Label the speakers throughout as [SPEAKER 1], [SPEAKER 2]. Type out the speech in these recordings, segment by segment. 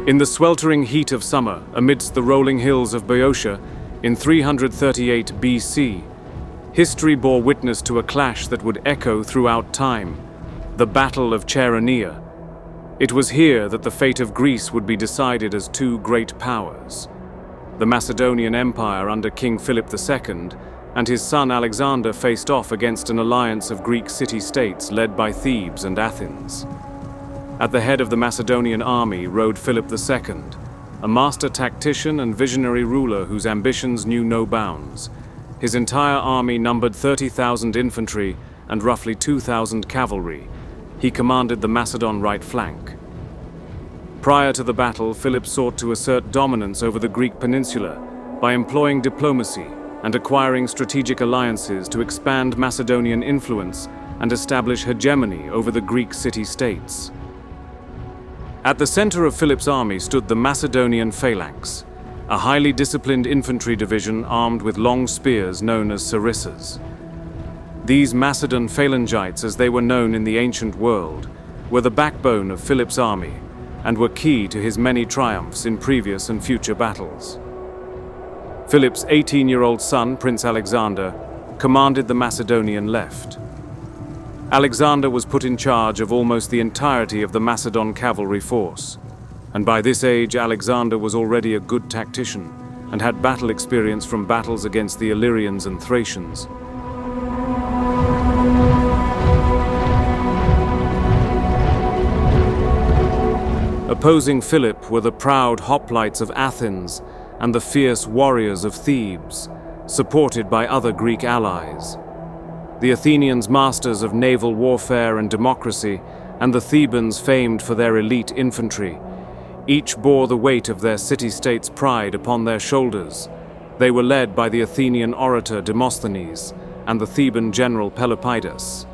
[SPEAKER 1] In the sweltering heat of summer, amidst the rolling hills of Boeotia, in 338 BC, history bore witness to a clash that would echo throughout time, the Battle of Chaeronea. It was here that the fate of Greece would be decided as two great powers. The Macedonian Empire under King Philip II and his son Alexander faced off against an alliance of Greek city-states led by Thebes and Athens. At the head of the Macedonian army rode Philip II, a master tactician and visionary ruler whose ambitions knew no bounds. His entire army numbered 30,000 infantry and roughly 2,000 cavalry. He commanded the Macedon right flank. Prior to the battle, Philip sought to assert dominance over the Greek peninsula by employing diplomacy and acquiring strategic alliances to expand Macedonian influence and establish hegemony over the Greek city-states. At the center of Philip's army stood the Macedonian phalanx, a highly disciplined infantry division armed with long spears known as sarissas. These Macedon phalangites, as they were known in the ancient world, were the backbone of Philip's army and were key to his many triumphs in previous and future battles. Philip's 18-year-old son, Prince Alexander, commanded the Macedonian left. Alexander was put in charge of almost the entirety of the Macedon cavalry force, and by this age Alexander was already a good tactician and had battle experience from battles against the Illyrians and Thracians. Opposing Philip were the proud hoplites of Athens and the fierce warriors of Thebes, supported by other Greek allies. The Athenians masters of naval warfare and democracy, and the Thebans famed for their elite infantry. Each bore the weight of their city-state's pride upon their shoulders. They were led by the Athenian orator Demosthenes and the Theban general Pelopidas.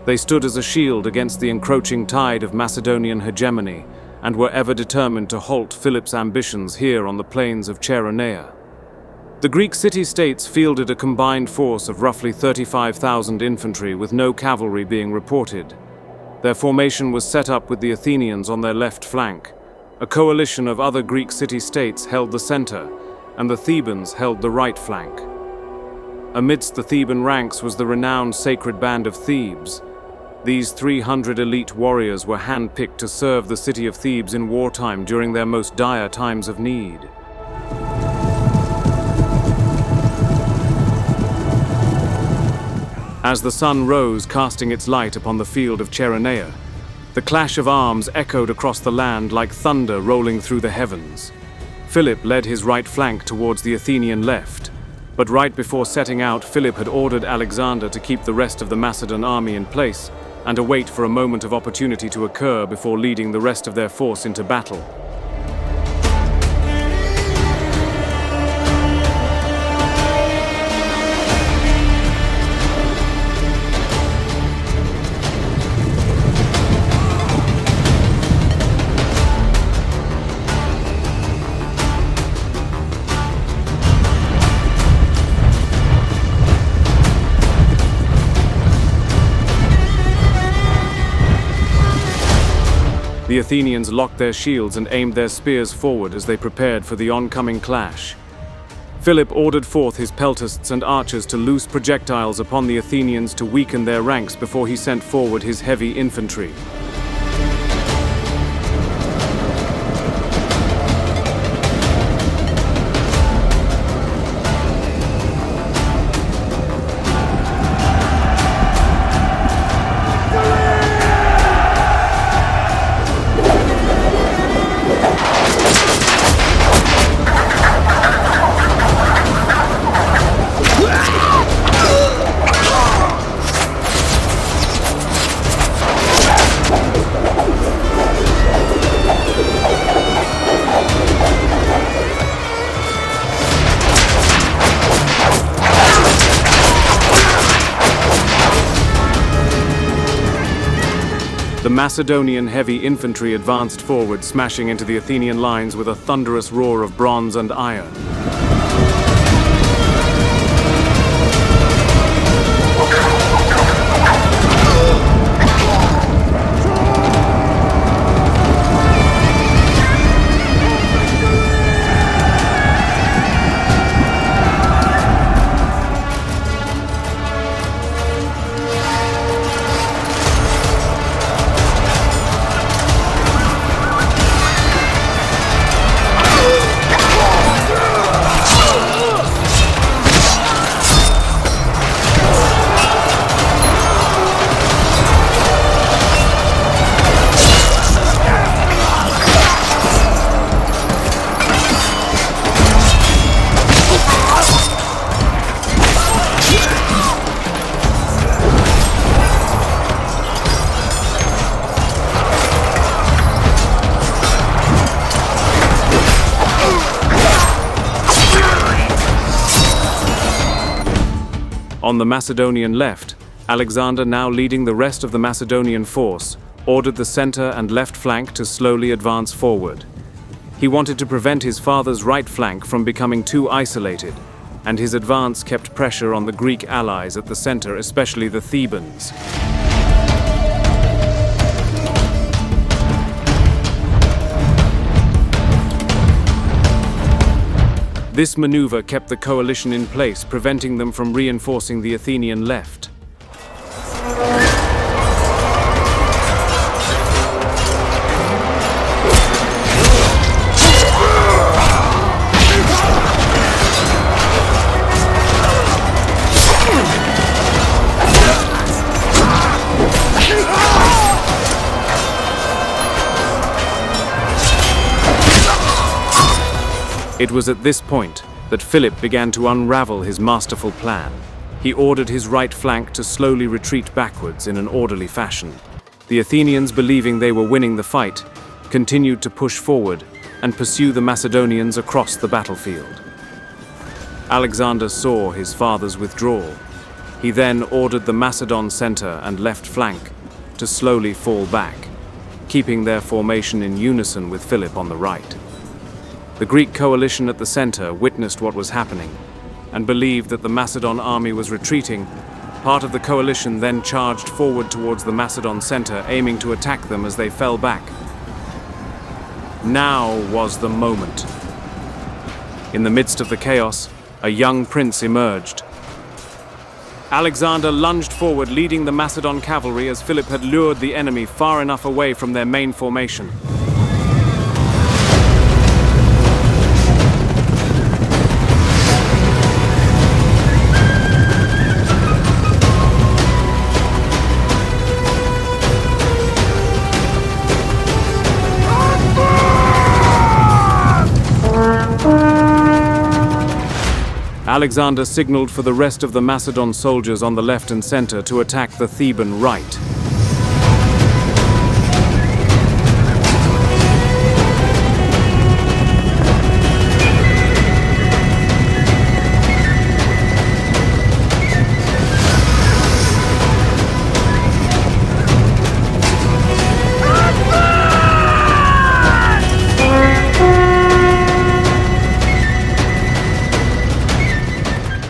[SPEAKER 1] They stood as a shield against the encroaching tide of Macedonian hegemony and were ever determined to halt Philip's ambitions here on the plains of Chaeronea. The Greek city-states fielded a combined force of roughly 35,000 infantry with no cavalry being reported. Their formation was set up with the Athenians on their left flank. A coalition of other Greek city-states held the center, and the Thebans held the right flank. Amidst the Theban ranks was the renowned Sacred Band of Thebes. These 300 elite warriors were handpicked to serve the city of Thebes in wartime during their most dire times of need. As the sun rose, casting its light upon the field of Chaeronea, the clash of arms echoed across the land like thunder rolling through the heavens. Philip led his right flank towards the Athenian left, but right before setting out, Philip had ordered Alexander to keep the rest of the Macedon army in place and await for a moment of opportunity to occur before leading the rest of their force into battle. The Athenians locked their shields and aimed their spears forward as they prepared for the oncoming clash. Philip ordered forth his peltasts and archers to loose projectiles upon the Athenians to weaken their ranks before he sent forward his heavy infantry. The Macedonian heavy infantry advanced forward, smashing into the Athenian lines with a thunderous roar of bronze and iron. On the Macedonian left, Alexander, now leading the rest of the Macedonian force, ordered the center and left flank to slowly advance forward. He wanted to prevent his father's right flank from becoming too isolated, and his advance kept pressure on the Greek allies at the center, especially the Thebans. This maneuver kept the coalition in place, preventing them from reinforcing the Athenian left. It was at this point that Philip began to unravel his masterful plan. He ordered his right flank to slowly retreat backwards in an orderly fashion. The Athenians, believing they were winning the fight, continued to push forward and pursue the Macedonians across the battlefield. Alexander saw his father's withdrawal. He then ordered the Macedon center and left flank to slowly fall back, keeping their formation in unison with Philip on the right. The Greek coalition at the center witnessed what was happening and believed that the Macedon army was retreating. Part of the coalition then charged forward towards the Macedon center, aiming to attack them as they fell back. Now was the moment. In the midst of the chaos, a young prince emerged. Alexander lunged forward, leading the Macedon cavalry as Philip had lured the enemy far enough away from their main formation. Alexander signaled for the rest of the Macedon soldiers on the left and center to attack the Theban right.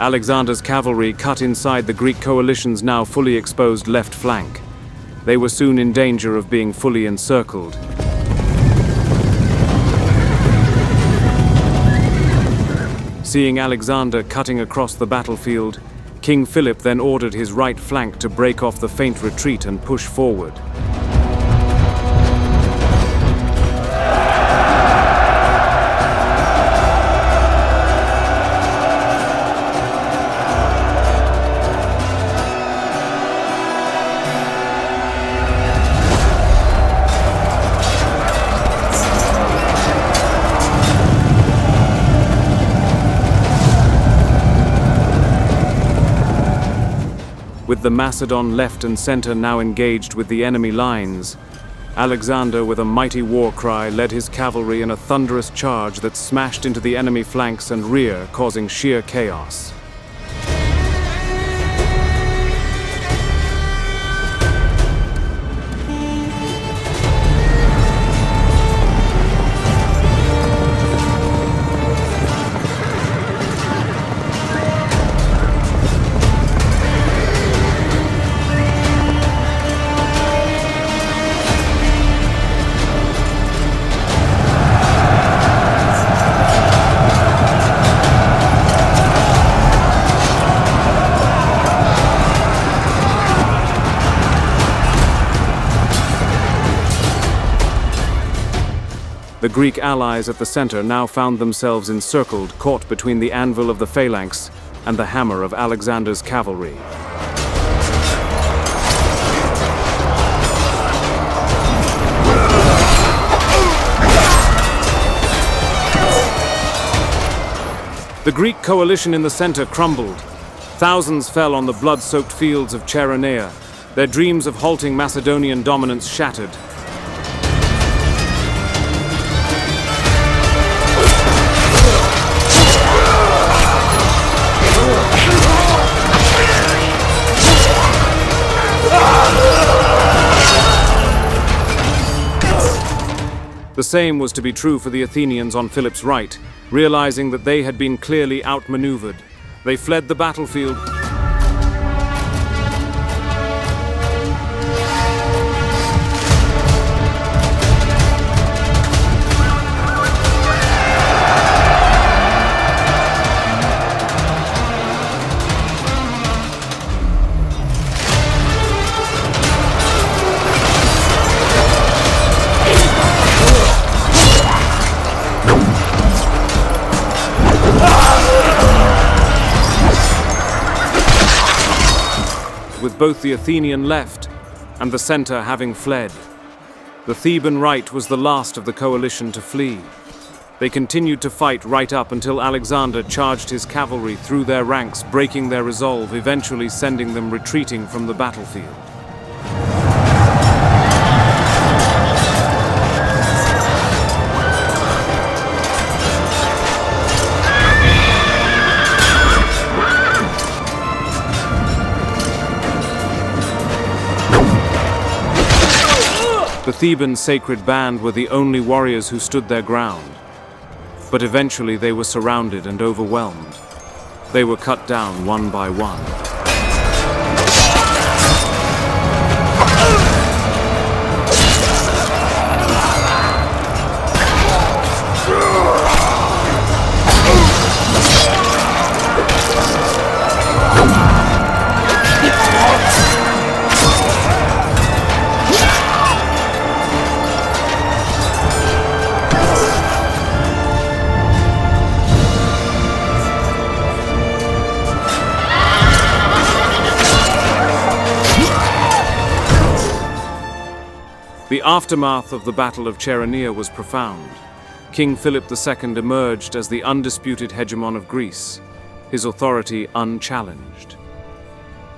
[SPEAKER 1] Alexander's cavalry cut inside the Greek coalition's now fully exposed left flank. They were soon in danger of being fully encircled. Seeing Alexander cutting across the battlefield, King Philip then ordered his right flank to break off the faint retreat and push forward. With the Macedon left and center now engaged with the enemy lines, Alexander, with a mighty war cry, led his cavalry in a thunderous charge that smashed into the enemy flanks and rear, causing sheer chaos. The Greek allies at the center now found themselves encircled, caught between the anvil of the phalanx and the hammer of Alexander's cavalry. The Greek coalition in the center crumbled. Thousands fell on the blood-soaked fields of Chaeronea, their dreams of halting Macedonian dominance shattered. The same was to be true for the Athenians on Philip's right, realizing that they had been clearly outmaneuvered. They fled the battlefield. With both the Athenian left and the center having fled. The Theban right was the last of the coalition to flee. They continued to fight right up until Alexander charged his cavalry through their ranks, breaking their resolve, eventually sending them retreating from the battlefield. The Theban sacred band were the only warriors who stood their ground. But eventually they were surrounded and overwhelmed. They were cut down one by one. The aftermath of the Battle of Chaeronea was profound. King Philip II emerged as the undisputed hegemon of Greece, his authority unchallenged.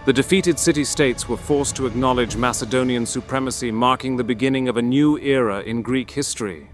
[SPEAKER 1] The defeated city-states were forced to acknowledge Macedonian supremacy, marking the beginning of a new era in Greek history.